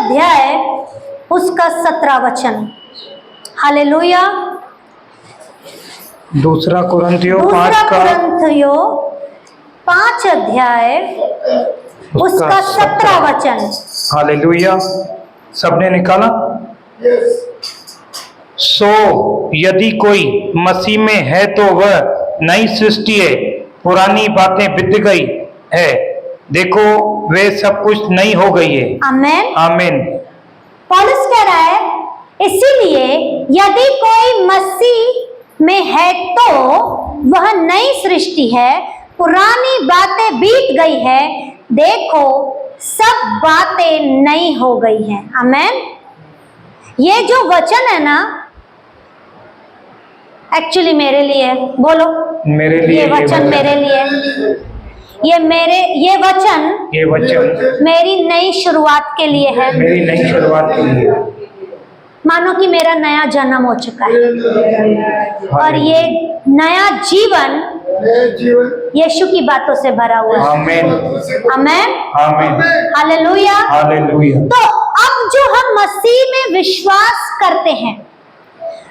अध्याय उसका 17 वचन। हालेलुया। दूसरा कुरिन्थियों दूसरा 5 का कुरिन्थियों 5 अध्याय उसका 17 वचन। हालेलुया। सबने निकाला? सो यदि कोई मसीह में है तो वह नई सृष्टि है, पुरानी बातें बीत गई है, देखो वे सब कुछ नई हो गई है। आमेन। आमीन। पौलुस कह रहा है, इसीलिए यदि कोई मसीह में है तो वह नई सृष्टि है, पुरानी बातें बीत गई है, देखो सब बातें नई हो गई हैं। आमेन। ये जो वचन है ना, एक्चुअली मेरे लिए है। बोलो मेरे लिए ये वचन मेरे लिए, ये वचन मेरी नई शुरुआत के लिए है। मेरी नई शुरुआत के लिए। मानो कि मेरा नया जन्म हो चुका है और ये नया जीवन यीशु की बातों से भरा हुआ है। आमीन। आमेन। आमीन। हालेलुया। हालेलुया। तो अब जो हम मसीह में विश्वास करते हैं,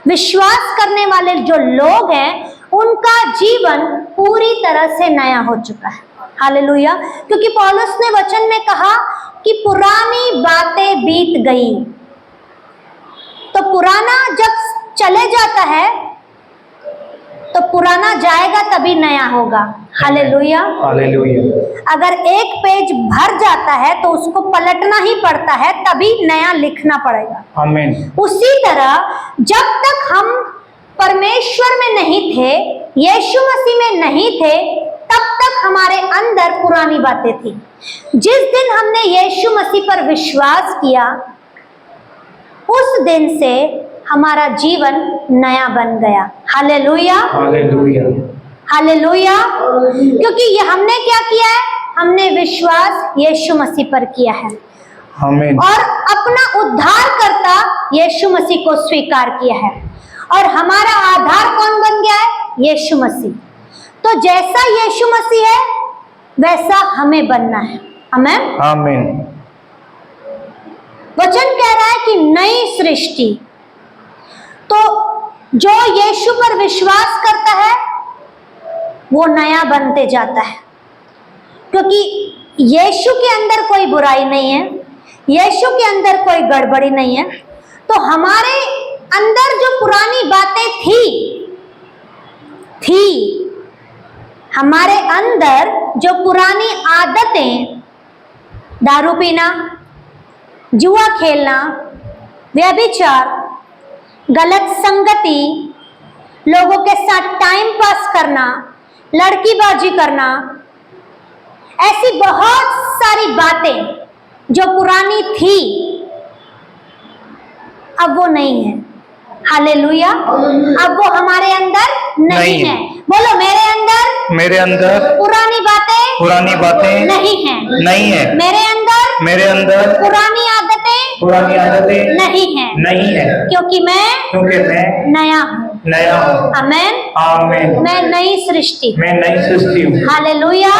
विश्वास करने वाले जो लोग हैं, उनका जीवन पूरी तरह से नया हो चुका है। हालेलुया। क्योंकि पौलुस ने वचन में कहा कि पुरानी बातें बीत गई। तो पुराना जब चले जाता है तो पुराना जाएगा, तभी नया होगा। हालेलुया। हालेलुया। अगर एक पेज भर जाता है तो उसको पलटना ही पड़ता है, तभी नया लिखना पड़ेगा। आमीन। उसी तरह जब तक हम परमेश्वर में नहीं थे, यीशु मसीह में नहीं थे, तब तक हमारे अंदर पुरानी बातें थी। जिस दिन हमने यीशु मसीह पर विश्वास किया, उस दिन से हमारा जीवन नया बन गया। हालेलुया। हालेलुया। हालेलुया। क्योंकि ये हमने क्या किया है? हमने विश्वास यीशु मसीह पर किया है। आमीन। और अपना उद्धारकर्ता यीशु मसीह को स्वीकार किया है, और हमारा आधार कौन बन गया है? यीशु मसीह। तो जैसा यीशु मसीह है वैसा हमें बनना है। आमीन। आमीन। वचन कह रहा है कि नई सृष्टि। तो जो यीशु पर विश्वास करता है वो नया बनते जाता है, क्योंकि यीशु के अंदर कोई बुराई नहीं है, यीशु के अंदर कोई गड़बड़ी नहीं है। तो हमारे अंदर जो पुरानी बातें थी, हमारे अंदर जो पुरानी आदतें, दारू पीना, जुआ खेलना, व्यभिचार, गलत संगति, लोगों के साथ टाइम पास करना, लड़कीबाजी करना, ऐसी बहुत सारी बातें जो पुरानी थी, अब वो नहीं है। हालेलुया। अब वो हमारे अंदर नहीं है। बोलो मेरे अंदर पुरानी बातें नहीं है। मेरे अंदर पुरानी आदतें नहीं है। क्योंकि मैं नया हूँ। आमीन। आमीन। मैं नई सृष्टि हूँ। हालेलुया।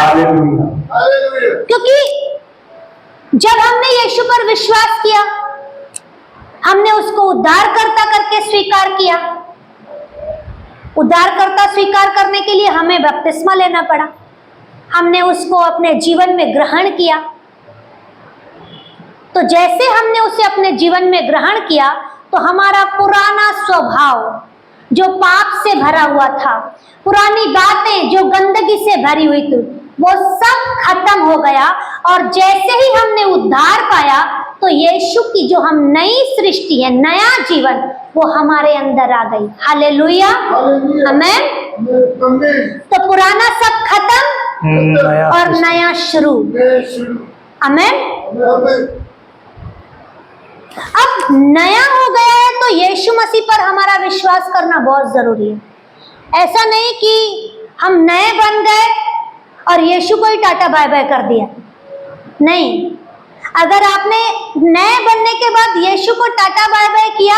क्योंकि जब हमने यीशु पर विश्वास किया, हमने उसको उद्धारकर्ता करके स्वीकार किया। उद्धारकर्ता स्वीकार करने के लिए हमें बपतिस्मा लेना पड़ा। हमने उसको अपने जीवन में ग्रहण किया। तो जैसे हमने उसे अपने जीवन में ग्रहण किया, तो हमारा पुराना स्वभाव जो पाप से भरा हुआ था, पुरानी बातें जो गंदगी से भरी हुई थी, वो सब खत्म हो गया। और जैसे ही हमने उद्धार पाया, तो यीशु की जो हम नई सृष्टि है, नया जीवन, वो हमारे अंदर आ गई। हालेलुया। आमीन। तो पुराना सब खत्म और नया शुरू। आमीन। अब नया हो गया है तो यीशु मसीह पर हमारा विश्वास करना बहुत जरूरी है। ऐसा नहीं कि हम नए बन गए और यीशु को ही टाटा बाय बाय कर दिया। नहीं, अगर आपने नए बनने के बाद यीशु को टाटा बाय बाय किया,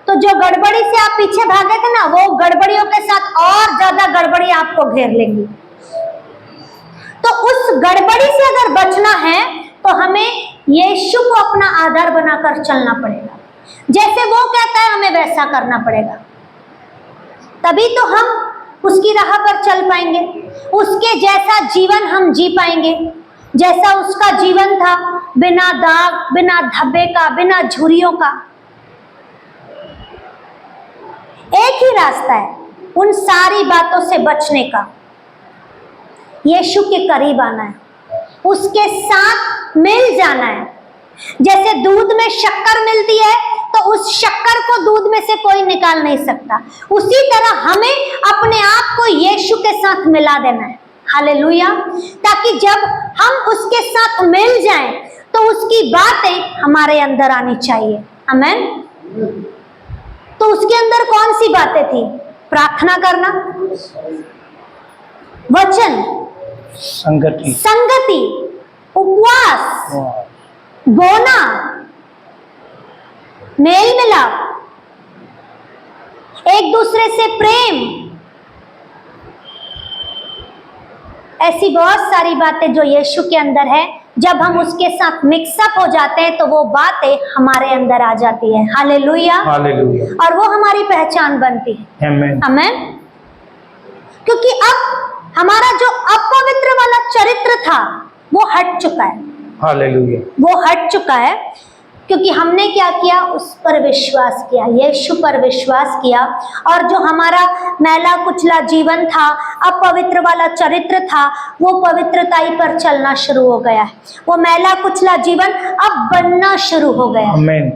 तो जो गड़बड़ी से आप पीछे भागे थे ना, वो गड़बड़ियों के साथ और ज्यादा गड़बड़ी आपको घेर लेंगी। तो उस गड़बड़ी से अगर बचना है तो हमें यीशु को अपना आधार बनाकर चलना पड़ेगा। जैसे वो कहता है हमें वैसा करना पड़ेगा, तभी तो हम उसकी राह पर चल पाएंगे, उसके जैसा जीवन हम जी पाएंगे जैसा उसका जीवन था, बिना दाग, बिना धब्बे का, बिना झुर्रियों का। एक ही रास्ता है उन सारी बातों से बचने का, यीशु के करीब आना है, उसके साथ मिल जाना है। जैसे दूध में शक्कर मिलती है तो उस शक्कर को दूध में से कोई निकाल नहीं सकता, उसी तरह हमें अपने आप को यीशु के साथ मिला देना है। हालेलुया। ताकि जब हम उसके साथ मिल जाएं तो उसकी बातें हमारे अंदर आनी चाहिए। आमीन। तो उसके अंदर कौन सी बातें थी? प्रार्थना करना, वचन, संगति, उपवास, बोना, मेल मिलाप, एक दूसरे से प्रेम, ऐसी बहुत सारी बातें जो यीशु के अंदर है। जब हम उसके साथ मिक्सअप हो जाते हैं तो वो बातें हमारे अंदर आ जाती है। Hallelujah, hallelujah. और वो हमारी पहचान बनती है। आमीन। क्योंकि अब हमारा जो अपवित्र वाला चरित्र था वो हट चुका है। हालेलुया। वो हट चुका है क्योंकि हमने क्या किया? उस पर विश्वास किया, यीशु पर विश्वास किया। और जो हमारा मैला कुचला जीवन था, अपवित्र वाला चरित्र था, वो पवित्रताई पर चलना शुरू हो गया है। वो मैला कुचला जीवन अब बनना शुरू हो गया। आमीन।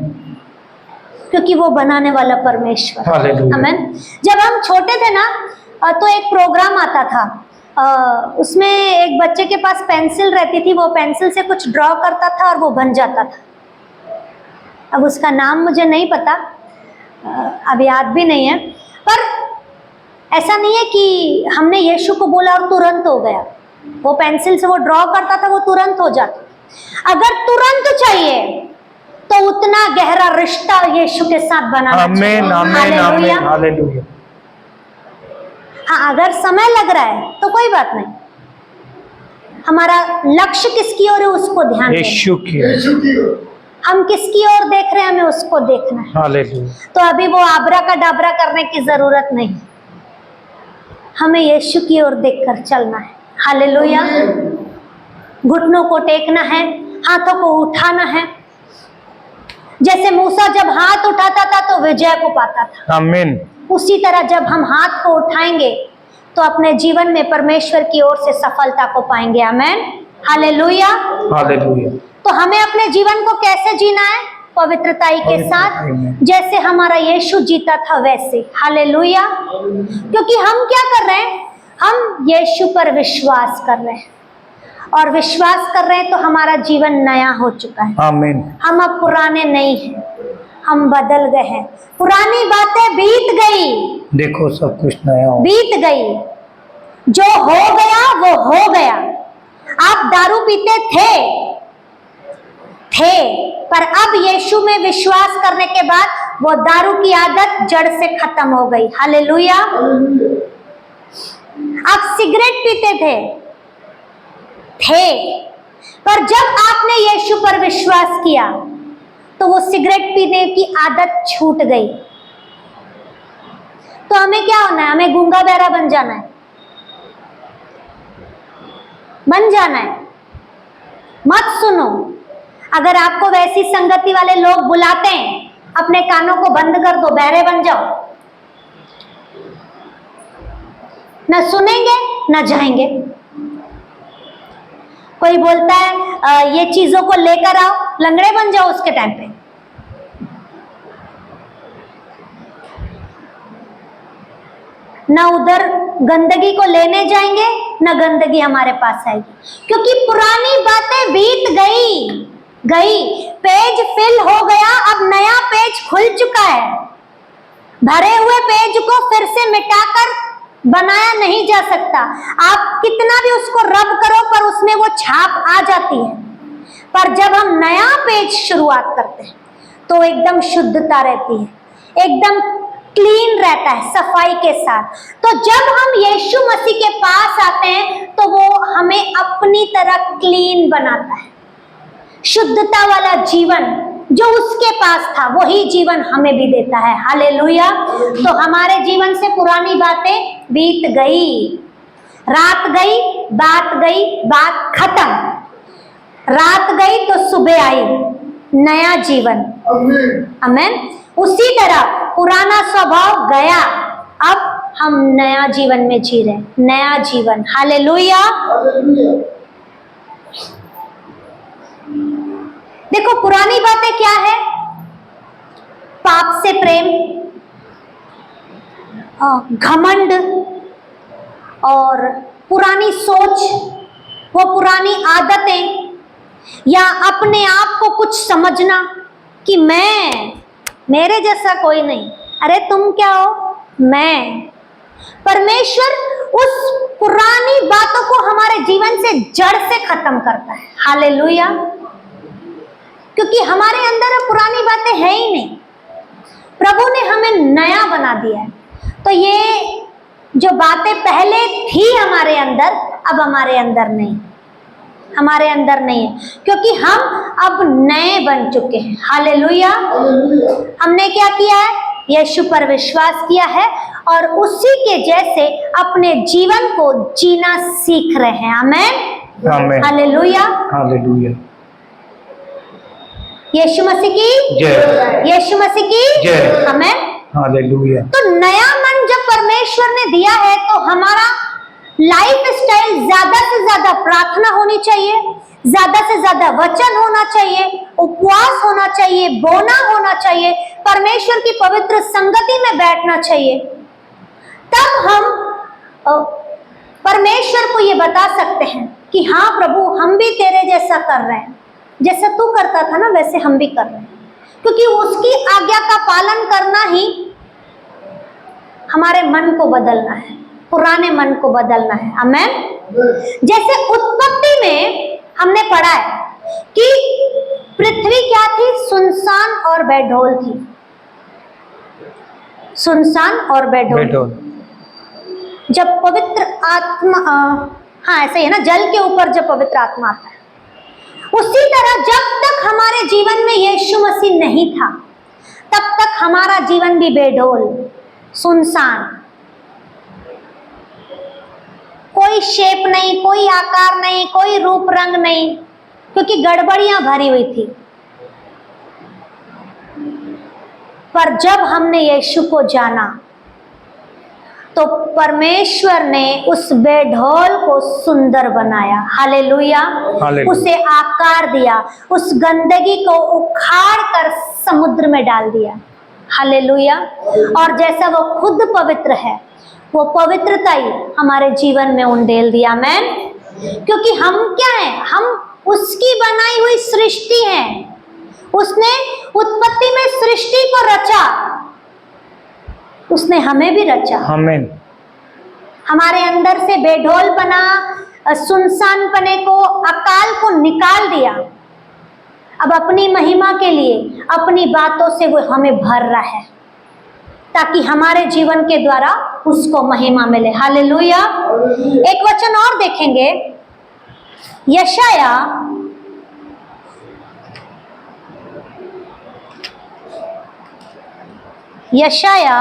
क्योंकि वो बनाने वाला परमेश्वर। आमीन। जब हम छोटे थे ना तो एक प्रोग्राम आता था, उसमें एक बच्चे के पास पेंसिल रहती थी, वो पेंसिल से कुछ ड्रॉ करता था और वो बन जाता था। अब उसका नाम मुझे नहीं पता, अब याद भी नहीं है, पर ऐसा नहीं है कि हमने यीशु को बोला और तुरंत हो गया। वो पेंसिल से वो ड्रॉ करता था, वो तुरंत हो जाता। अगर तुरंत चाहिए तो उतना गहरा रिश्ता यीशु के साथ बनाना चाहिए। आमीन, आमीन, हालेलुया। हाँ, अगर समय लग रहा है तो कोई बात नहीं, हमारा लक्ष्य किसकी ओर है उसको ध्यान दें। यीशु की हम किसकी ओर देख रहे हैं, हमें उसको देखना है। हालेलुया। तो अभी वो आबरा का डाबरा करने की जरूरत नहीं, हमें यीशु की ओर देखकर चलना है। हालेलुया। घुटनों को टेकना है, हाथों को उठाना है। जैसे मूसा जब हाथ उठाता था तो विजय को पाता था। आमीन। उसी तरह जब हम हाथ को उठाएंगे तो अपने जीवन में परमेश्वर की ओर से सफलता को पाएंगे। आमीन, हालेलुया, हालेलुया। तो हमें अपने जीवन को कैसे जीना है? पवित्रताई के साथ, जैसे हमारा यीशु जीता था वैसे। हालेलुया। क्योंकि हम क्या कर रहे हैं? हम यीशु पर विश्वास कर रहे हैं, और विश्वास कर रहे हैं तो हमारा जीवन नया हो चुका है। आमीन। हम अब पुराने नहीं हैं, हम बदल गए हैं। पुरानी बातें बीत गई, देखो सब कुछ नया हो बीत गई। जो हो गया वो हो गया। आप दारू पीते थे पर अब यीशु में विश्वास करने के बाद वो दारू की आदत जड़ से खत्म हो गई। हालेलुया। आप सिगरेट पीते थे पर जब आपने यीशु पर विश्वास किया तो वो सिगरेट पीने की आदत छूट गई। तो हमें क्या होना है? हमें गूंगा बहरा बन जाना है, बन जाना है। मत सुनो। अगर आपको वैसी संगति वाले लोग बुलाते हैं, अपने कानों को बंद कर दो, बहरे बन जाओ। न सुनेंगे न जाएंगे। कोई बोलता है ये चीजों को लेकर आओ, लंगड़े बन जाओ उसके टाइम पे। न उधर गंदगी को लेने जाएंगे न गंदगी हमारे पास आएगी, क्योंकि पुरानी बातें बीत गई। पेज फिल हो गया, अब नया पेज खुल चुका है। भरे हुए पेज को फिर से मिटाकर बनाया नहीं जा सकता। आप कितना भी उसको रब करो पर उसमें वो छाप आ जाती है। पर जब हम नया पेज शुरुआत करते हैं तो एकदम शुद्धता रहती है, एकदम क्लीन रहता है, सफाई के साथ। तो जब हम यीशु मसीह के पास आते हैं तो वो हमें अपनी तरह क्लीन बनाता है, शुद्धता वाला जीवन जो उसके पास था वही जीवन हमें भी देता है। हालेलुया। तो हमारे जीवन से पुरानी बातें बीत गई, रात गई, बात खत्म, रात गई तो सुबह आई, नया जीवन। आमीन। उसी तरह पुराना स्वभाव गया, अब हम नया जीवन में जी रहे, नया जीवन। हालेलुया। देखो पुरानी बातें क्या है? पाप से प्रेम, घमंड और पुरानी सोच, वो पुरानी आदतें, या अपने आप को कुछ समझना कि मेरे जैसा कोई नहीं, अरे तुम क्या हो, मैं। परमेश्वर उस पुरानी बातों को हमारे जीवन से जड़ से खत्म करता है। हालेलुया। क्योंकि हमारे अंदर पुरानी बातें है ही नहीं, प्रभु ने हमें नया बना दिया है। तो ये जो बातें पहले थी हमारे अंदर, अब हमारे अंदर नहीं, हमारे अंदर नहीं है, क्योंकि हम अब नए बन चुके हैं। हालेलुया। हमने क्या किया है? यीशु पर विश्वास किया है और उसी के जैसे अपने जीवन को जीना सीख रहे हैं। आमीन। आमीन। हालेलुया। हालेलुया। यीशु मसीह की जय, यीशु मसीह की जय। आमीन। हालेलुया। तो नया मन जब परमेश्वर ने दिया है तो हमारा लाइफ स्टाइल ज्यादा से ज्यादा प्रार्थना होनी चाहिए, ज्यादा से ज्यादा वचन होना चाहिए, उपवास होना चाहिए, बोना होना चाहिए, परमेश्वर की पवित्र संगति में बैठना चाहिए। तब हम परमेश्वर को ये बता सकते हैं कि हाँ प्रभु, हम भी तेरे जैसा कर रहे हैं, जैसा तू करता था ना वैसे हम भी कर रहे हैं। क्योंकि उसकी आज्ञा का पालन करना ही हमारे मन को बदलना है, पुराने मन को बदलना है। आमीन। जैसे उत्पत्ति में हमने पढ़ा है कि पृथ्वी क्या थी? सुनसान और बेढोल थी, सुनसान और बेढोल। जब पवित्र आत्मा, हाँ ऐसे ही है ना, जल के ऊपर जब पवित्र आत्मा आता है, उसी तरह जब तक हमारे जीवन में यीशु मसीह नहीं था तब तक हमारा जीवन भी बेढोल, सुनसान, कोई शेप नहीं, कोई आकार नहीं, कोई रूप रंग नहीं, क्योंकि गड़बड़ियां भरी हुई थी। पर जब हमने यीशु को जाना तो परमेश्वर ने उस बेढोल को सुंदर बनाया। हालेलुया। उसे आकार दिया, उस गंदगी को उखाड़ कर समुद्र में डाल दिया। हालेलुया। और जैसा वो खुद पवित्र है, वो पवित्रता ही हमारे जीवन में उंडेल दिया। आमीन। क्योंकि हम क्या हैं? हम उसकी बनाई हुई सृष्टि हैं। उसने उत्पत्ति में सृष्टि को रचा, उसने हमें भी रचा। आमीन। हमारे अंदर से बेढोलपना, सुनसानपने को, अकाल को निकाल दिया। अब अपनी महिमा के लिए अपनी बातों से वो हमें भर रहा है, ताकि हमारे जीवन के द्वारा उसको महिमा मिले। हालेलुया। एक वचन और देखेंगे, यशाया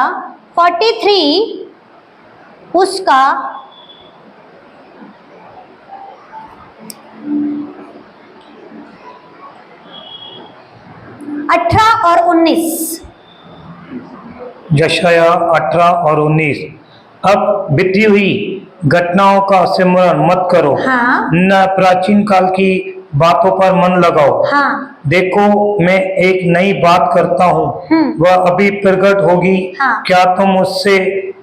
43 उसका 18 और 19। यशाया 18 और 19। अब बीती हुई घटनाओं का स्मरण मत करो, हाँ। न प्राचीन काल की बातों पर मन लगाओ। हाँ। देखो मैं एक नई बात करता हूँ, वह अभी प्रकट होगी। हाँ। क्या तुम उससे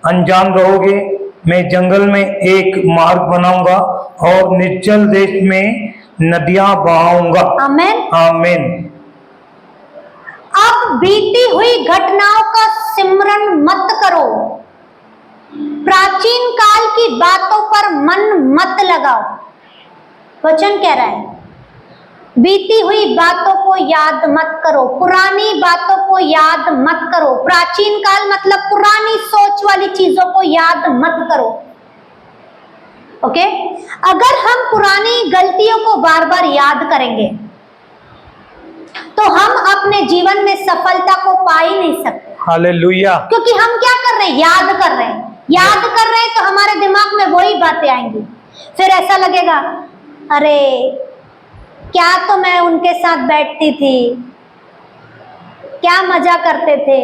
अनजान रहोगे? मैं जंगल में एक मार्ग बनाऊंगा और निर्जल देश में नदियां बहाऊंगा। आमीन। आमीन। अब बीती हुई घटनाओं का सिमरन मत करो, प्राचीन काल की बातों पर मन मत लगाओ। वचन कह रहा है बीती हुई बातों को याद मत करो, पुरानी बातों को याद मत करो। प्राचीन काल मतलब पुरानी सोच वाली चीजों को याद मत करो। ओके। अगर हम पुरानी गलतियों को बार बार याद करेंगे तो हम अपने जीवन में सफलता को पा ही नहीं सकते। हालेलुया। क्योंकि हम क्या कर रहे हैं, याद कर रहे हैं, याद कर रहे हैं, तो हमारे दिमाग में वही बातें आएंगी। फिर ऐसा लगेगा, अरे क्या तो मैं उनके साथ बैठती थी, क्या मजा करते थे,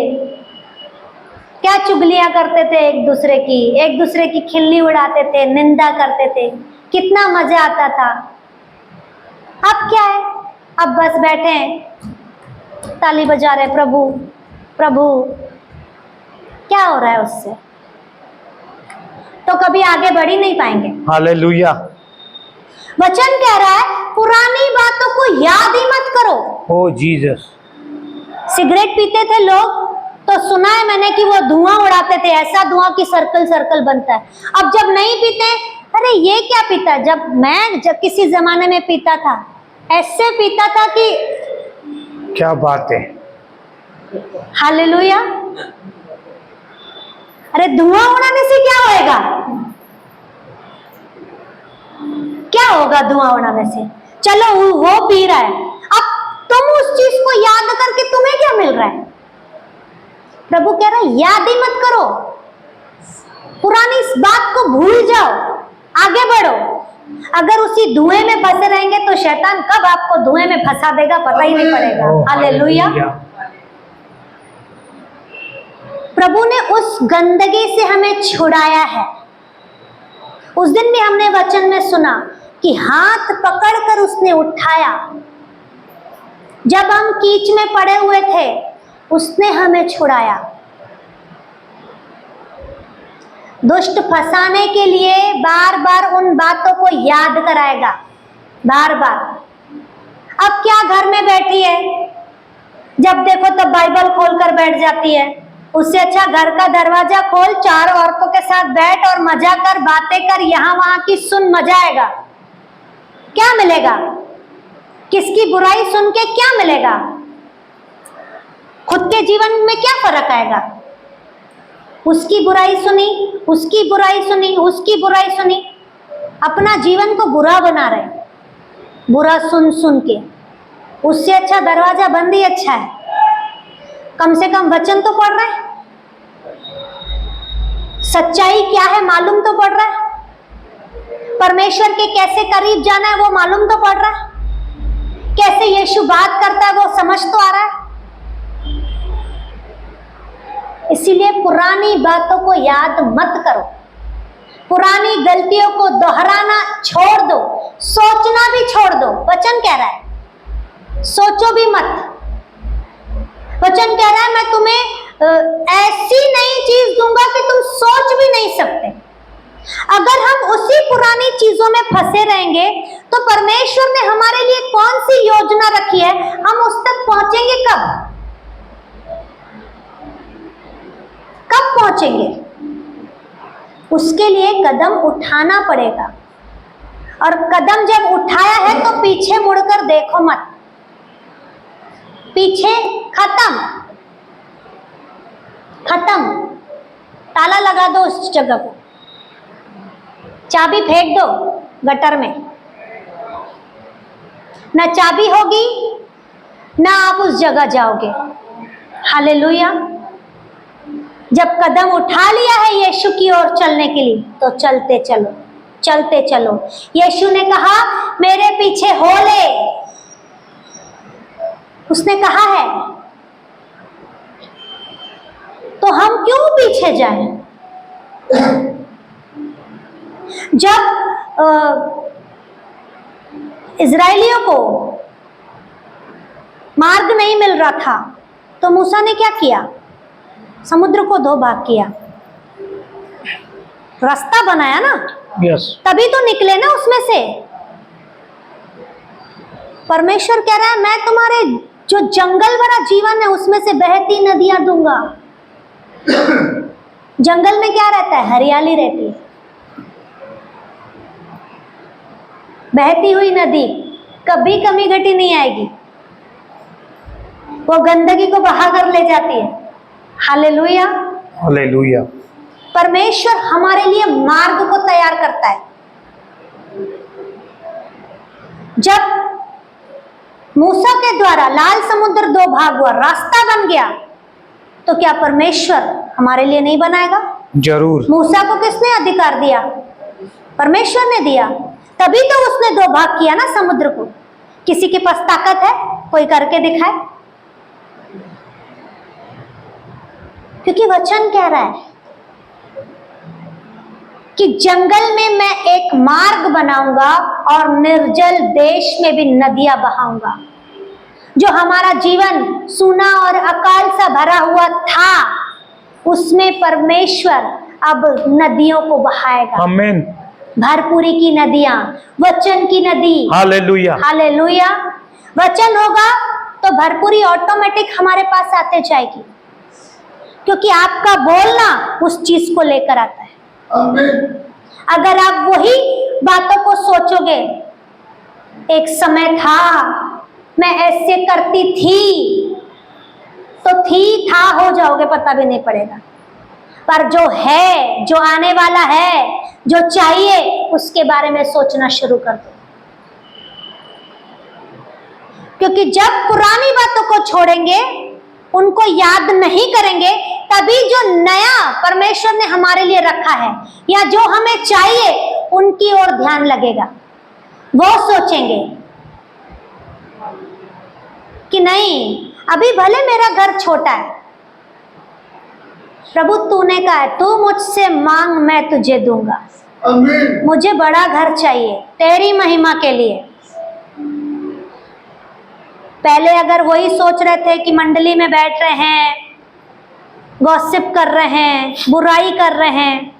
क्या चुगलियां करते थे एक दूसरे की खिल्ली उड़ाते थे, निंदा करते थे, कितना मजा आता था। अब क्या है, अब बस बैठे हैं, ताली बजा रहे, प्रभु प्रभु। क्या हो रहा है उससे? तो कभी आगे बढ़ ही नहीं पाएंगे। हालेलुया। वचन कह रहा है पुरानी बातों को याद ही मत करो। ओ जीसस। सिगरेट पीते थे लोग, तो सुना है मैंने कि वो धुआं उड़ाते थे, ऐसा धुआं कि सर्कल सर्कल बनता है। अब जब नहीं पीते, अरे ये क्या पीता है? जब किसी जमाने में पीता था, ऐसे पीता था कि क्या बात है। हालेलुया। अरे धुआं उड़ाने से क्या होएगा? क्या होगा धुआं उड़ाने से? चलो वो पी रहा है, अब तुम उस चीज को याद करके तुम्हें क्या मिल रहा है? प्रभु कह रहा है याद ही मत करो, पुरानी इस बात को भूल जाओ, आगे बढ़ो। अगर उसी धुएं में फंसे रहेंगे तो शैतान कब आपको धुएं में फंसा देगा पता ही नहीं पड़ेगा। हालेलुया। प्रभु ने उस गंदगी से हमें छुड़ाया है। उस दिन भी हमने वचन में सुना कि हाथ पकड़कर उसने उठाया। जब हम कीच में पड़े हुए थे, उसने हमें छुड़ाया। दुष्ट फंसाने के लिए बार बार उन बातों को याद कराएगा, बार बार। अब क्या घर में बैठी है, जब देखो तब बाइबल खोलकर बैठ जाती है। उससे अच्छा घर का दरवाजा खोल, चार औरतों के साथ बैठ और मजा कर, बातें कर, यहाँ वहां की सुन, मजा आएगा। क्या मिलेगा? किसकी बुराई सुन के क्या मिलेगा? खुद के जीवन में क्या फर्क आएगा? उसकी बुराई सुनी, उसकी बुराई सुनी, उसकी बुराई सुनी, अपना जीवन को बुरा बना रहे, बुरा सुन सुन के। उससे अच्छा दरवाजा बंद ही अच्छा है। कम से कम वचन तो पढ़ रहे हैं, सच्चाई क्या है मालूम तो पड़ रहा है, परमेश्वर के कैसे करीब जाना है वो मालूम तो पड़ रहा है, कैसे यीशु बात करता है वो समझ तो आ रहा है। इसीलिए पुरानी बातों को याद मत करो, पुरानी गलतियों को दोहराना छोड़ दो, सोचना भी छोड़ दो। वचन कह रहा है सोचो भी मत। वचन कह रहा है मैं तुम्हें ऐसी नई चीज दूंगा कि तुम सोच भी नहीं सकते। अगर हम उसी पुरानी चीजों में फंसे रहेंगे तो परमेश्वर ने हमारे लिए कौन सी योजना रखी है, हम उस तक पहुंचेंगे कब? कब पहुंचेंगे? उसके लिए कदम उठाना पड़ेगा। और कदम जब उठाया है तो पीछे मुड़कर देखो मत। पीछे खत्म, खत्म। ताला लगा दो उस जगह को, चाबी फेंक दो गटर में। ना चाबी होगी, ना आप उस जगह जाओगे। हालेलुया। जब कदम उठा लिया है यीशु की ओर चलने के लिए, तो चलते चलो, चलते चलो। यीशु ने कहा मेरे पीछे हो ले, उसने कहा है, तो हम क्यों पीछे जाएं? जब इजरायलियों को मार्ग नहीं मिल रहा था तो मूसा ने क्या किया? समुद्र को दो भाग किया, रास्ता बनाया ना। यस। तभी तो निकले ना उसमें से। परमेश्वर कह रहा है मैं तुम्हारे जो जंगल भरा जीवन है उसमें से बहती नदियां दूंगा। जंगल में क्या रहता है? हरियाली रहती है। बहती हुई नदी कभी कमी घटी नहीं आएगी, वो गंदगी को बहा कर ले जाती है। Hallelujah, hallelujah. परमेश्वर हमारे लिए मार्ग को तैयार करता है। जब मूसा के द्वारा लाल समुद्र दो भाग हुआ, रास्ता बन गया, तो क्या परमेश्वर हमारे लिए नहीं बनाएगा? जरूर। मूसा को किसने अधिकार दिया? परमेश्वर ने दिया, तभी तो उसने दो भाग किया ना समुद्र को। किसी के पास ताकत है? कोई करके दिखाए। क्योंकि वचन कह रहा है कि जंगल में मैं एक मार्ग बनाऊंगा और निर्जल देश में भी नदियां बहाऊंगा। जो हमारा जीवन सूना और अकाल सा भरा हुआ था, उसमें परमेश्वर अब नदियों को बहाएगा। आमीन। भरपूरी की नदियां, वचन की नदी। हालेलुया। हालेलुया। वचन होगा तो भरपूरी ऑटोमेटिक हमारे पास आते जाएगी, क्योंकि आपका बोलना उस चीज को लेकर आता है। आमीन। अगर आप वही बातों को सोचोगे, एक समय था मैं ऐसे करती थी, तो थी था हो जाओगे, पता भी नहीं पड़ेगा। पर जो है, जो आने वाला है, जो चाहिए, उसके बारे में सोचना शुरू कर दो। क्योंकि जब पुरानी बातों को छोड़ेंगे, उनको याद नहीं करेंगे, तभी जो नया परमेश्वर ने हमारे लिए रखा है या जो हमें चाहिए, उनकी ओर ध्यान लगेगा। वो सोचेंगे कि नहीं, अभी भले मेरा घर छोटा है, प्रभु तूने कहा है तू मुझसे मांग मैं तुझे दूंगा। आमीन। मुझे बड़ा घर चाहिए तेरी महिमा के लिए। पहले अगर वही सोच रहे थे कि मंडली में बैठ रहे हैं, गॉसिप कर रहे हैं, बुराई कर रहे हैं,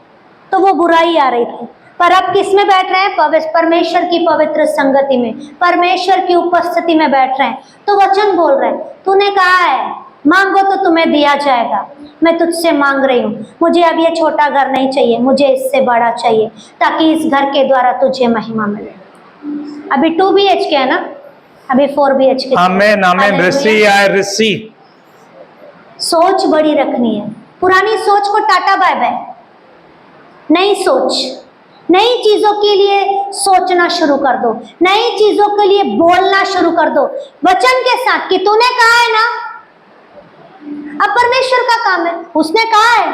तो वो बुराई आ रही थी। पर अब किस में बैठ रहे हैं? परमेश्वर की पवित्र संगति में, परमेश्वर की उपस्थिति में बैठ रहे हैं। तो वचन बोल रहे हैं, तूने कहा है मांगो तो तुम्हें दिया जाएगा। मैं तुझसे मांग रही हूँ, मुझे अब ये छोटा घर नहीं चाहिए, मुझे इससे बड़ा चाहिए, ताकि इस घर के द्वारा तुझे महिमा मिले। अभी 2 BHK है ना, अभी 4 BHK। आमीन आमीन। रिसी आई रिसी। सोच बड़ी रखनी है। पुरानी सोच को टाटा बाय बाय। नई सोच, नई चीजों के लिए सोचना शुरू कर दो, नई चीजों के लिए बोलना शुरू कर दो वचन के साथ कि तूने कहा है ना। अब परमेश्वर का काम है, उसने कहा है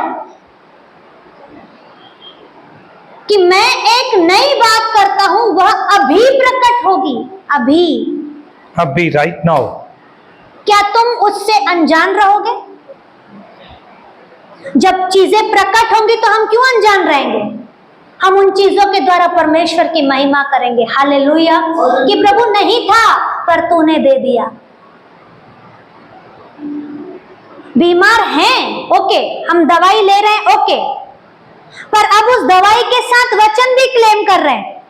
कि मैं एक नई बात करता हूं, वह अभी प्रकट होगी। अभी राइट नाउ। क्या तुम उससे अनजान रहोगे? जब चीजें प्रकट होंगी तो हम क्यों अनजान रहेंगे? हम उन चीजों के द्वारा परमेश्वर की महिमा करेंगे। हालेलुया। कि प्रभु नहीं था पर तूने दे दिया। बीमार हैं, ओके, हम दवाई ले रहे हैं, ओके, पर अब उस दवाई के साथ वचन भी क्लेम कर रहे हैं।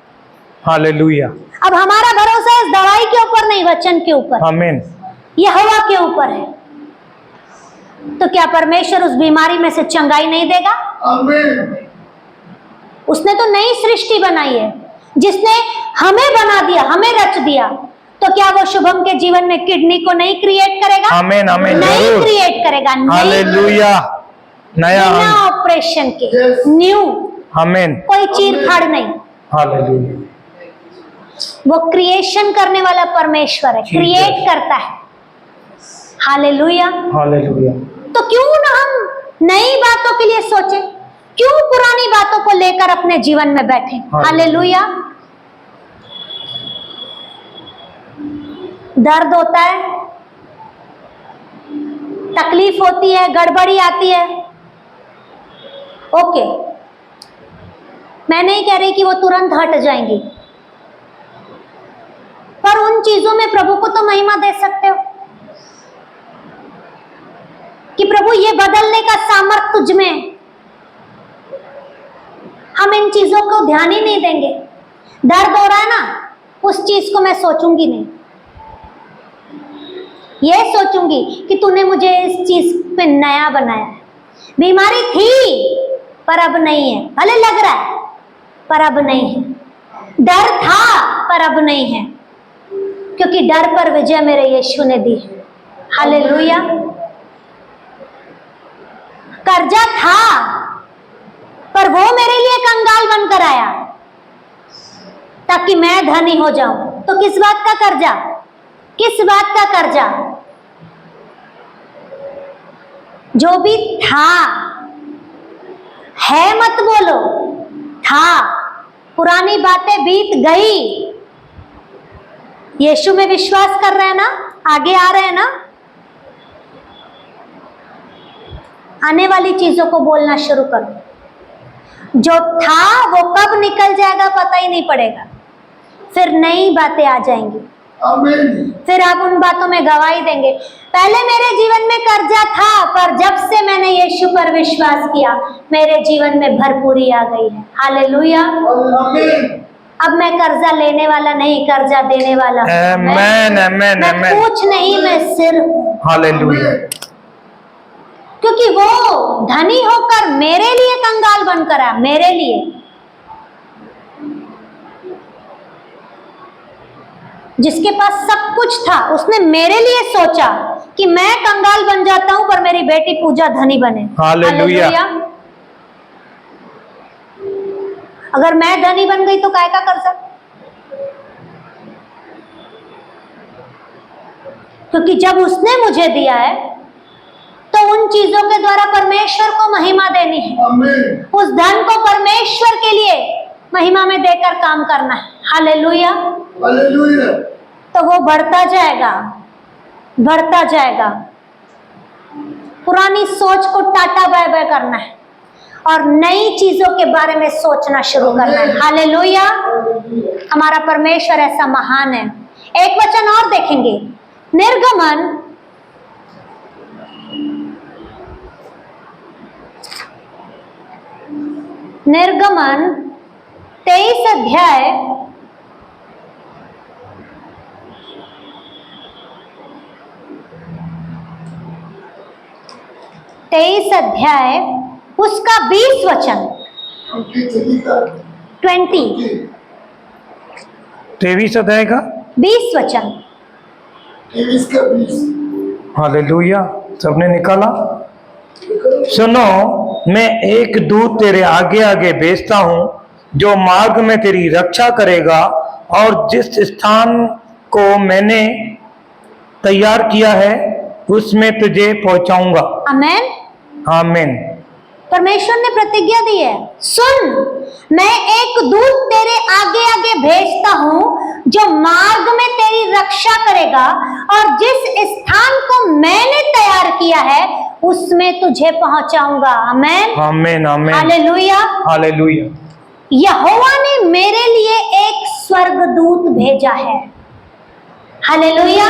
हालेलुया। अब हमारा भरोसा इस दवाई के ऊपर नहीं, वचन के ऊपर, आमीन। यहोवा के ऊपर है। तो क्या परमेश्वर उस बीमारी में से चंगाई नहीं देगा? आमीन। उसने तो नई सृष्टि बनाई है, जिसने हमें बना दिया, हमें रच दिया। तो क्या वो शुभम के जीवन में किडनी को नहीं क्रिएट करेगा? आमीन आमीन। नहीं जरूर। क्रिएट करेगा। हालेलुया। नया बिना ऑपरेशन के, Yes. न्यू, आमीन। कोई चीर फाड़ नहीं। हालेलुया। वो क्रिएशन करने वाला परमेश्वर है, क्रिएट करता है। हालेलुया। हालेलुया। तो क्यों ना हम नई बातों के लिए सोचें? क्यों पुरानी बातों को लेकर अपने जीवन में बैठे? हालेलुया। दर्द होता है, तकलीफ होती है, गड़बड़ी आती है, ओके, मैं नहीं कह रही कि वो तुरंत हट जाएंगी, पर उन चीजों में प्रभु को तो महिमा दे सकते हो कि प्रभु ये बदलने का सामर्थ तुझ में है। हम इन चीजों को ध्यान ही नहीं देंगे। दर्द हो रहा है ना, उस चीज को मैं सोचूंगी नहीं, ये सोचूंगी कि तूने मुझे इस चीज पे नया बनाया है। बीमारी थी पर अब नहीं है, भले लग रहा है पर अब नहीं है। डर था पर अब नहीं है, क्योंकि डर पर विजय मेरे यीशु ने दी है। हालेलुया। कर्जा था पर वो मेरे लिए कंगाल बनकर आया ताकि मैं धनी हो जाऊं। तो किस बात का कर्जा? किस बात का कर्जा? जो भी था, है मत बोलो, था। पुरानी बातें बीत गई। यीशु में विश्वास कर रहे हैं ना? आगे आ रहे हैं ना? आने वाली चीजों को बोलना शुरू करो। जो था वो कब निकल जाएगा पता ही नहीं पड़ेगा। फिर नई बातें आ जाएंगी, आमीन। फिर आप उन बातों में गवाही देंगे। पहले मेरे जीवन में कर्जा था, पर जब से मैंने यीशु पर विश्वास किया, मेरे जीवन में भरपूरी आ गई है। हालेलुया। आमीन। अब मैं कर्जा लेने वाला नहीं, कर्जा देने वाला हूं। आमेन, आमेन, मैं आमेन। कुछ नहीं, मैं सिर हूं। हालेलुया। क्योंकि वो धनी होकर मेरे लिए कंगाल बनकर आया, मेरे लिए। जिसके पास सब कुछ था, उसने मेरे लिए सोचा कि मैं कंगाल बन जाता हूं पर मेरी बेटी पूजा धनी बने। हालेलुया। अगर मैं धनी बन गई तो काय का कर्जा? क्योंकि जब उसने मुझे दिया है तो उन चीजों के द्वारा परमेश्वर को महिमा देनी है। आमीन। उस धन को परमेश्वर के लिए महिमा में देकर काम करना है। हालेलुया। हालेलुया। तो वो बढ़ता जाएगा, बढ़ता जाएगा। पुरानी सोच को टाटा बाय बाय करना है और नई चीजों के बारे में सोचना शुरू करना है। हालेलुया। हमारा परमेश्वर ऐसा महान है। एक वचन और देखेंगे, निर्गमन निर्गमन 23 अध्याय 23 अध्याय उसका 20 वचन 20 23 अध्याय का 20 वचन। 23 का 20। हालेलुया। सबने निकाला? सुनो, मैं एक दूत तेरे आगे आगे भेजता हूँ जो मार्ग में तेरी रक्षा करेगा, और जिस स्थान को मैंने तैयार किया है उसमें तुझे पहुंचाऊंगा। आमेन। आमीन। परमेश्वर ने प्रतिज्ञा दी है, सुन, मैं एक दूत तेरे आगे आगे भेजता हूं जो मार्ग में तेरी रक्षा करेगा, और जिस स्थान को मैंने तैयार किया है उसमें तुझे पहुंचाऊंगा। आमेन। आमीन। आमीन। हालेलुया। हालेलुया। यहोवा ने मेरे लिए एक स्वर्गदूत भेजा है। हालेलुया।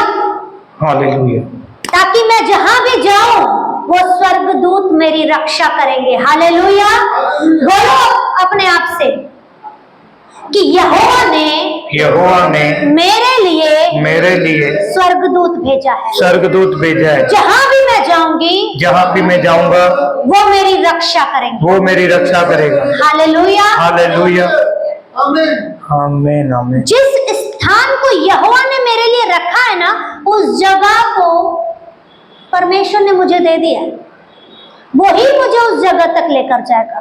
हालेलुया। ताकि मैं जहां भी जाऊं वो स्वर्गदूत मेरी रक्षा करेंगे। हालेलुया। बोलो अपने आप से कि यहोवा ने मेरे लिए स्वर्गदूत भेजा है। स्वर्गदूत भेजा है। जहां भी मैं जाऊंगी, जहां भी मैं जाऊंगा वो मेरी रक्षा करेंगे। वो मेरी रक्षा करेगा। हालेलुया। हालेलुया। आमीन। आमीन। आमीन। जिस स्थान को यहोवा ने मेरे लिए रखा है ना, उस जगह को परमेश्वर ने मुझे दे दिया, वही मुझे उस जगह तक लेकर जाएगा।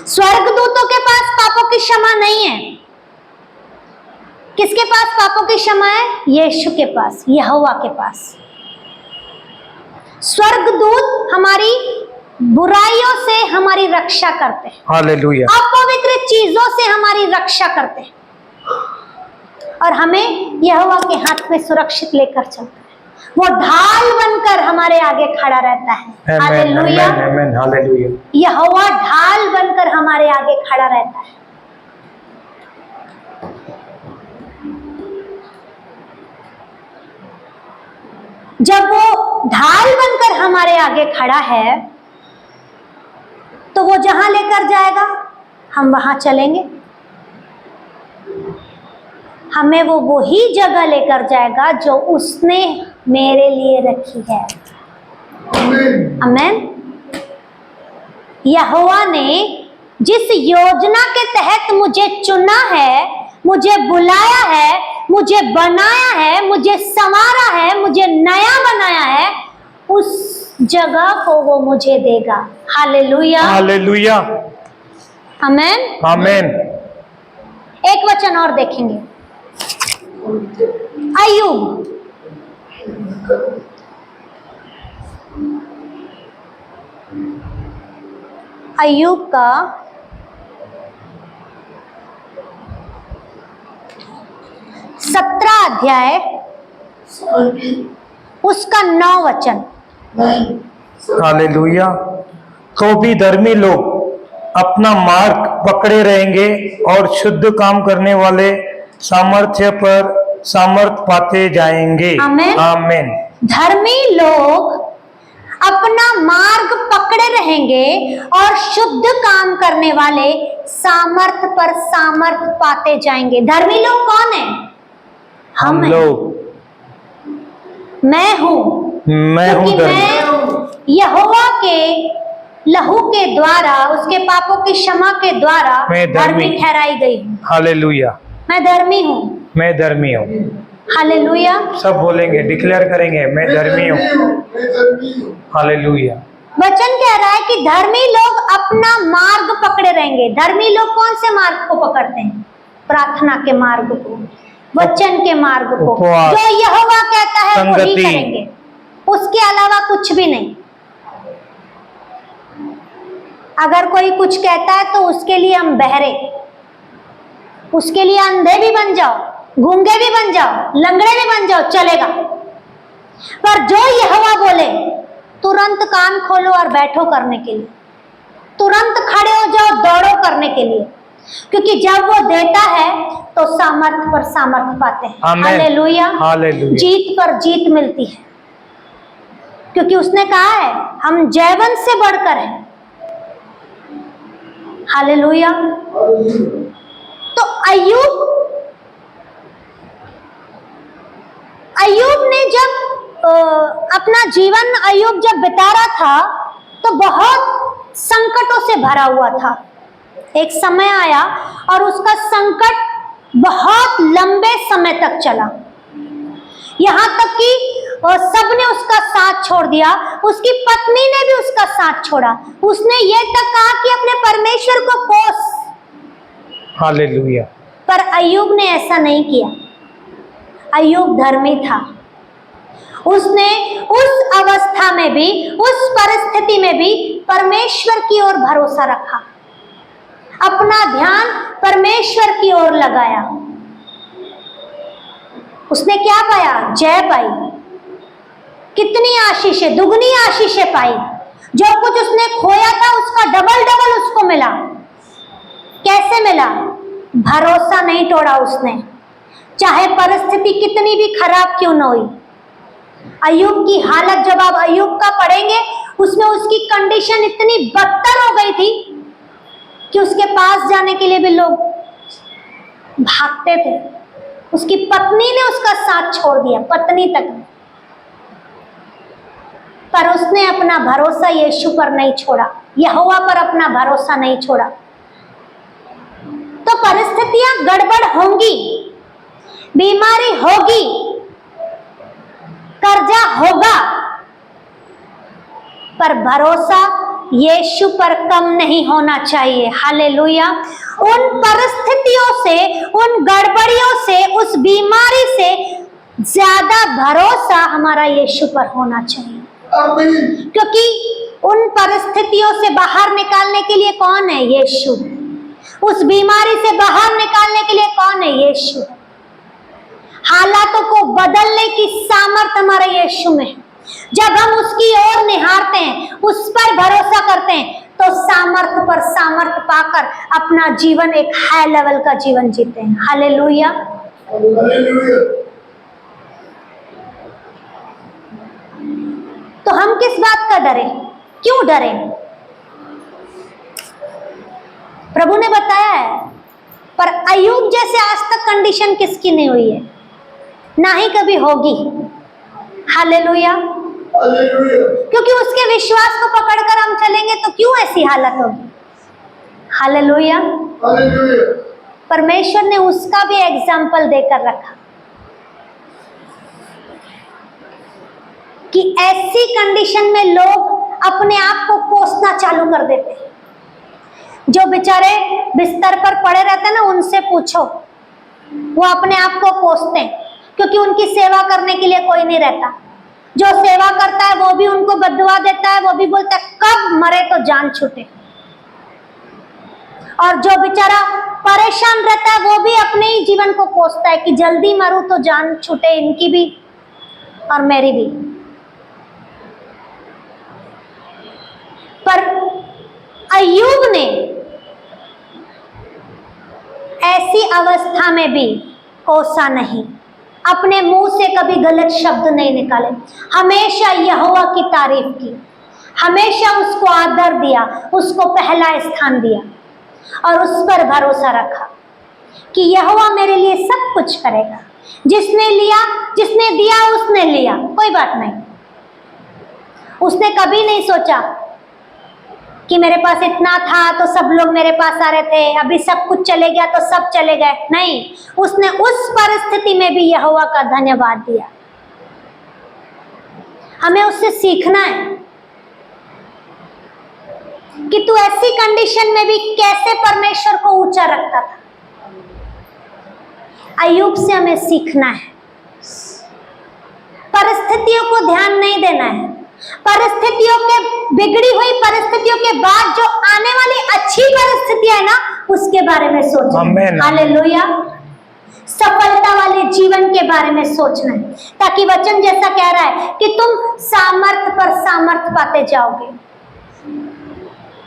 स्वर्गदूतों के पास पापों की क्षमा नहीं है। किसके पास पापों की क्षमा है? यीशु के पास, यहोवा के पास। स्वर्गदूत हमारी बुराइयों से हमारी रक्षा करते हैं, हालेलुया। अपवित्र चीजों से हमारी रक्षा करते हैं, और हमें यहोवा के हाथ में सुरक्षित लेकर चलते हैं। वो ढाल बनकर हमारे आगे खड़ा रहता है। हालेलुया। आमीन। हालेलुया। यहोवा ढाल बनकर हमारे आगे खड़ा रहता है। जब वो ढाल बनकर हमारे आगे खड़ा है तो वो जहां लेकर जाएगा हम वहां चलेंगे। हमें वो वही जगह लेकर जाएगा जो उसने मेरे लिए रखी है। आमीन। आमेन। यहोवा ने जिस योजना के तहत मुझे चुना है, मुझे बुलाया है, मुझे बनाया है, मुझे संवारा है, मुझे नया बनाया है, उस जगह को वो मुझे देगा। हालेलुया। हालेलुया। आमेन। आमीन। एक वचन और देखेंगे, अय्यूब अय्यूब का 17 अध्याय 17, उसका 9 वचन। 9, हालेलुया। तो भी धर्मी लोग अपना मार्ग पकड़े रहेंगे और शुद्ध काम करने वाले सामर्थ्य पर सामर्थ पाते जाएंगे। आमीन। आमीन। धर्मी लोग अपना मार्ग पकड़े रहेंगे और शुद्ध काम करने वाले सामर्थ पर सामर्थ पाते जाएंगे। धर्मी लोग कौन है? हम हैं। लोग, मैं हूं, मैं हूं क्योंकि धर्मी। मैं यहोवा के लहू के द्वारा, उसके पापों की क्षमा के द्वारा मैं धर्मी धर्मी ठहराई गई हूं। हालेलुया। मैं धर्मी हूं। मैं धर्मी हूँ। हालेलुया। सब बोलेंगे, डिक्लेयर करेंगे, मैं धर्मी हूँ। मैं धर्मी हूँ। हालेलुया। वचन कह रहा है कि धर्मी लोग अपना मार्ग पकड़े रहेंगे। धर्मी लोग कौन से मार्ग को पकड़ते हैं? प्रार्थना के मार्ग को, वचन के मार्ग को, उपवास, जो यहोवा कहता है वही संगति, करेंगे, उसके अलावा कुछ भी नहीं। अगर कोई कुछ कहता है तो उसके लिए हम बहरे, उसके लिए अंधे भी बन जाओ, गूंगे भी बन जाओ, लंगड़े भी बन जाओ, चलेगा। पर जो यहोवा बोले तुरंत कान खोलो और बैठो करने के लिए, तुरंत खड़े हो जाओ, दौड़ो करने के लिए, क्योंकि जब वो देता है तो सामर्थ पर सामर्थ पाते हैं। आमीन। हालेलुया। हालेलुया। जीत पर जीत मिलती है, क्योंकि उसने कहा है हम जयवंत से बढ़कर हैं। हालेलुया। तो अय्यूब ने जब अपना जीवन अय्यूब जब बिता रहा था तो बहुत संकटों से भरा हुआ था। एक समय आया और उसका संकट बहुत लंबे समय तक चला, यहाँ तक कि सबने उसका साथ छोड़ दिया। उसकी पत्नी ने भी उसका साथ छोड़ा। उसने ये तक कहा कि अपने परमेश्वर को कोस। हालेलुया। पर अय्यूब ने ऐसा नहीं किया। अय्यूब धर्मी था। उसने उस अवस्था में भी, उस परिस्थिति में भी परमेश्वर की ओर भरोसा रखा, अपना ध्यान परमेश्वर की ओर लगाया। उसने क्या पाया? जय पाई। कितनी आशीषें, दुगनी आशीषें पाई। जो कुछ उसने खोया था उसका डबल डबल उसको मिला। कैसे मिला? भरोसा नहीं तोड़ा उसने, चाहे परिस्थिति कितनी भी खराब क्यों न हुई। अय्यूब की हालत जब आप अय्यूब का पढ़ेंगे, उसमें उसकी कंडीशन इतनी बदतर हो गई थी कि उसके पास जाने के लिए भी लोग भागते थे। उसकी पत्नी ने उसका साथ छोड़ दिया, पत्नी तक ने। पर उसने अपना भरोसा यीशु पर नहीं छोड़ा, यहोवा पर अपना भरोसा नहीं छोड़ा। तो परिस्थितियां गड़बड़ होंगी, बीमारी होगी, कर्जा होगा, पर भरोसा यीशु पर कम नहीं होना चाहिए। हालेलुया। उन परिस्थितियों से, उन गड़बड़ियों से, उस बीमारी से ज्यादा भरोसा हमारा यीशु पर होना चाहिए। आमीन। क्योंकि उन परिस्थितियों से बाहर निकालने के लिए कौन है? यीशु। उस बीमारी से बाहर निकालने के लिए कौन है? यीशु। हालातों को बदलने की सामर्थ हमारे यीशु में है। जब हम उसकी ओर निहारते हैं, उस पर भरोसा करते हैं, तो सामर्थ पर सामर्थ पाकर अपना जीवन एक हाई लेवल का जीवन जीते हैं। हालेलुया। हालेलुया। तो हम किस बात का डरे? क्यों डरे? प्रभु ने बताया है, पर अय्यूब जैसे आज तक कंडीशन किसकी नहीं हुई है, ना ही कभी होगी। हालेलुया। हालेलुया। क्योंकि उसके विश्वास को पकड़कर हम चलेंगे तो क्यों ऐसी हालत होगी। हालेलुया। हालेलुया। परमेश्वर ने उसका भी एग्जाम्पल देकर रखा कि ऐसी कंडीशन में लोग अपने आप को कोसना चालू कर देते हैं। जो बेचारे बिस्तर पर पड़े रहते हैं ना, उनसे पूछो, वो अपने आप को कोसते हैं। क्योंकि उनकी सेवा करने के लिए कोई नहीं रहता। जो सेवा करता है वो भी उनको बददुआ देता है, वो भी बोलता है कब मरे तो जान छूटे। और जो बेचारा परेशान रहता है वो भी अपने ही जीवन को कोसता है कि जल्दी मरूं तो जान छूटे इनकी भी और मेरी भी। पर अय्यूब ने ऐसी अवस्था में भी कोसा नहीं, अपने मुंह से कभी गलत शब्द नहीं निकाले, हमेशा यहोवा की तारीफ की, हमेशा उसको आदर दिया, उसको पहला स्थान दिया और उस पर भरोसा रखा कि यहोवा मेरे लिए सब कुछ करेगा। जिसने लिया, जिसने दिया उसने लिया, कोई बात नहीं। उसने कभी नहीं सोचा कि मेरे पास इतना था तो सब लोग मेरे पास आ रहे थे, अभी सब कुछ चले गया तो सब चले गए। नहीं, उसने उस परिस्थिति में भी यहोवा का धन्यवाद दिया। हमें उससे सीखना है कि तू ऐसी कंडीशन में भी कैसे परमेश्वर को ऊंचा रखता था। अय्यूब से हमें सीखना है, परिस्थितियों को ध्यान नहीं देना है। परिस्थितियों के, बिगड़ी हुई परिस्थितियों के बाद जो आने वाली अच्छी परिस्थितियां है ना, उसके बारे में सोचना। हालेलुया। सफलता वाले जीवन के बारे में सोचना है, ताकि वचन जैसा कह रहा है कि तुम सामर्थ पर सामर्थ पाते जाओगे,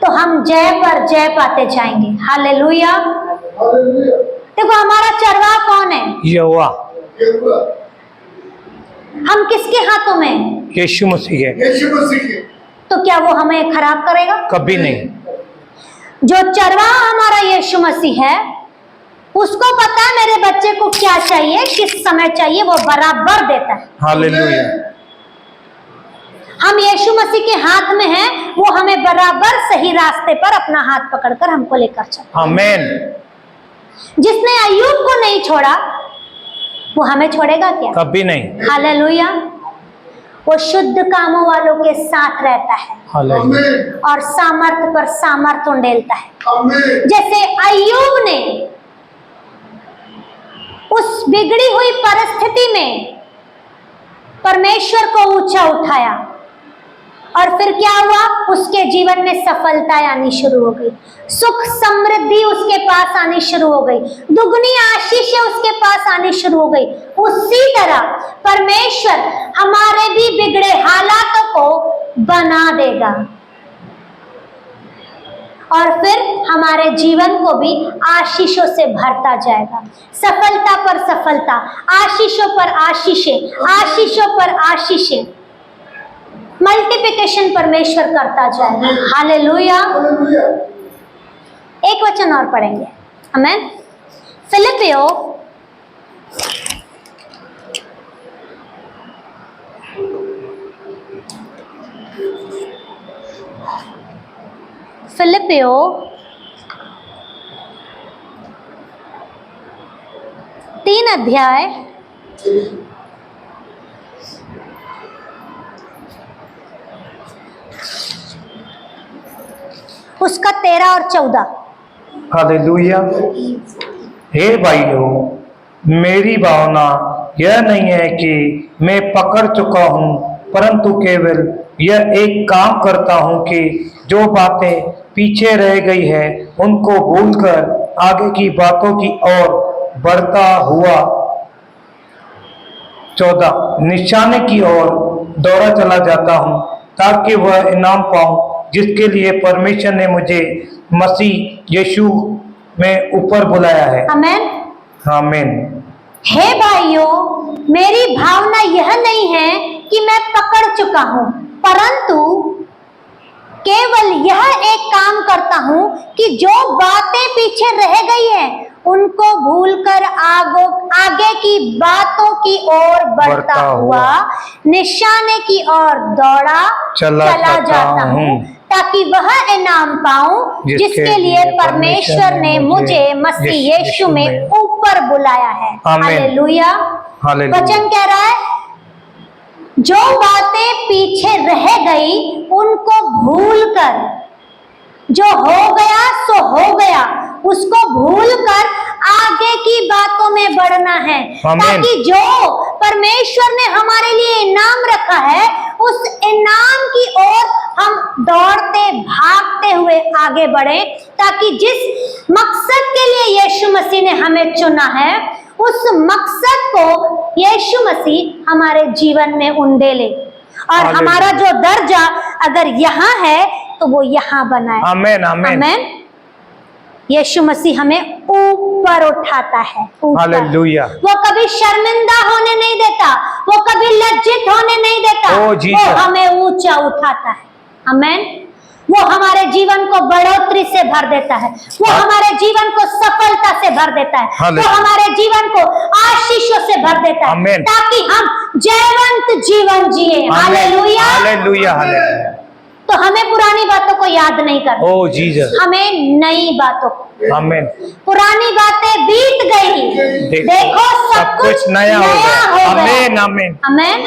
तो हम जय पर जय पाते जाएंगे। हालेलुया। देखो हमारा चरवाहा कौन है? यहोवा। हम किसके हाथों में? यीशु मसीह है। यीशु मसीह के। तो क्या वो हमें खराब करेगा? कभी नहीं। जो चरवाहा हमारा यीशु मसीह है, उसको पता है मेरे बच्चे को क्या चाहिए, किस समय चाहिए, वो बराबर देता है। हालेलुया। हम यीशु मसीह के हाथ में हैं, वो हमें बराबर सही रास्ते पर अपना हाथ पकड़कर हमको लेकर चलता है। आमीन। जिसने अय्यूब को नहीं छोड़ा वो हमें छोड़ेगा क्या? कभी नहीं। हालेलुया। वो शुद्ध कामों वालों के साथ रहता है हालेलुया। और सामर्थ पर सामर्थ उंडेलता है। आमीन। जैसे अय्यूब ने उस बिगड़ी हुई परिस्थिति में परमेश्वर को ऊंचा उठाया और फिर क्या हुआ? उसके जीवन में सफलता आनी शुरू हो गई, सुख समृद्धि उसके पास आनी शुरू हो गई, दुगनी आशीषें उसके पास आनी शुरू हो गई। उसी तरह परमेश्वर हमारे भी बिगड़े हालातों को बना देगा और फिर हमारे जीवन को भी आशीषों से भरता जाएगा। सफलता पर सफलता, आशीषों पर आशीषें, आशीषों पर आशीषें, मल्टीप्लिकेशन परमेश्वर करता जाएगा। हालेलुया। हालेलुया। एक वचन और पढ़ेंगे, आमीन। फिलिपियो फिलिपियो 3 अध्याय उसका 13 और 14। हालेलुया। हे भाइयों, मेरी भावना यह नहीं है कि मैं पकड़ चुका हूँ, परंतु केवल यह एक काम करता हूँ कि जो बातें पीछे रह गई है उनको भूलकर आगे की बातों की ओर बढ़ता हुआ 14 निशाने की ओर दौड़ा चला जाता हूँ, ताकि वह इनाम पाऊं जिसके लिए परमेश्वर ने मुझे मसीह यीशु में ऊपर बुलाया है। आमीन। आमीन। हे भाइयों, मेरी भावना यह नहीं है कि मैं पकड़ चुका हूं, परंतु केवल यह एक काम करता हूं कि जो बातें पीछे रह गई हैं उनको भूलकर आगे की बातों की ओर बढ़ता हुआ निशाने की ओर दौड़ा चला जाता हूं, ताकि वह इनाम पाऊं जिसके लिए परमेश्वर ने मुझे मसीह यीशु में ऊपर बुलाया है। हालेलुया। वचन कह रहा है जो बातें पीछे रह गई उनको भूलकर, जो हो गया सो हो गया, उसको भूलकर आगे की बातों में बढ़ना है, आमीन। ताकि जो परमेश्वर ने हमारे लिए इनाम रखा है उस इनाम की ओर हम दौड़ते भागते हुए आगे बढ़े, ताकि जिस मकसद के लिए यीशु मसीह ने हमें चुना है उस मकसद को यीशु मसीह हमारे जीवन में उंडेले, और हालेलुया। हमारा जो दर्जा अगर यहाँ है तो वो यहाँ बना है। आमीन आमीन आमीन। यीशु मसीह हमें ऊपर उठाता है, ऊपर। हालेलुया। वो कभी शर्मिंदा होने नहीं देता, वो कभी लज्जित होने नहीं देता, ओ वो जीसस। हमें ऊंचा उठाता है। आमीन। वो हमारे जीवन को बढ़ोतरी से भर देता है, वो हमारे जीवन को सफलता से भर देता है, वो हालेलुया। हमारे जीवन को आशीषों से भर देता है, आमीन। ताकि हम जयवंत जीवन जिए। हालेलुया। Hallelujah hallelujah. तो हमें पुरानी बातों को याद नहीं करना, ओ जीसस। हमें नई बातों को। आमीन। पुरानी बातें बीत गई, देखो सब कुछ नया हो गया। आमीन आमीन। आमीन।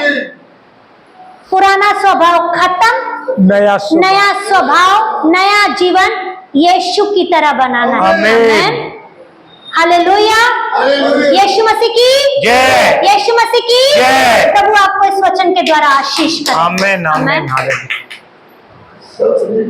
पुराना स्वभाव खत्म, नया नया स्वभाव, नया जीवन यीशु की तरह बनाना है। आमीन। हालेलुया। हालेलुया। यीशु मसीह की जय। यीशु मसीह की जय। प्रभु आपको इस वचन के द्वारा आशीष करे। आमीन आमीन हालेलुया। सत्य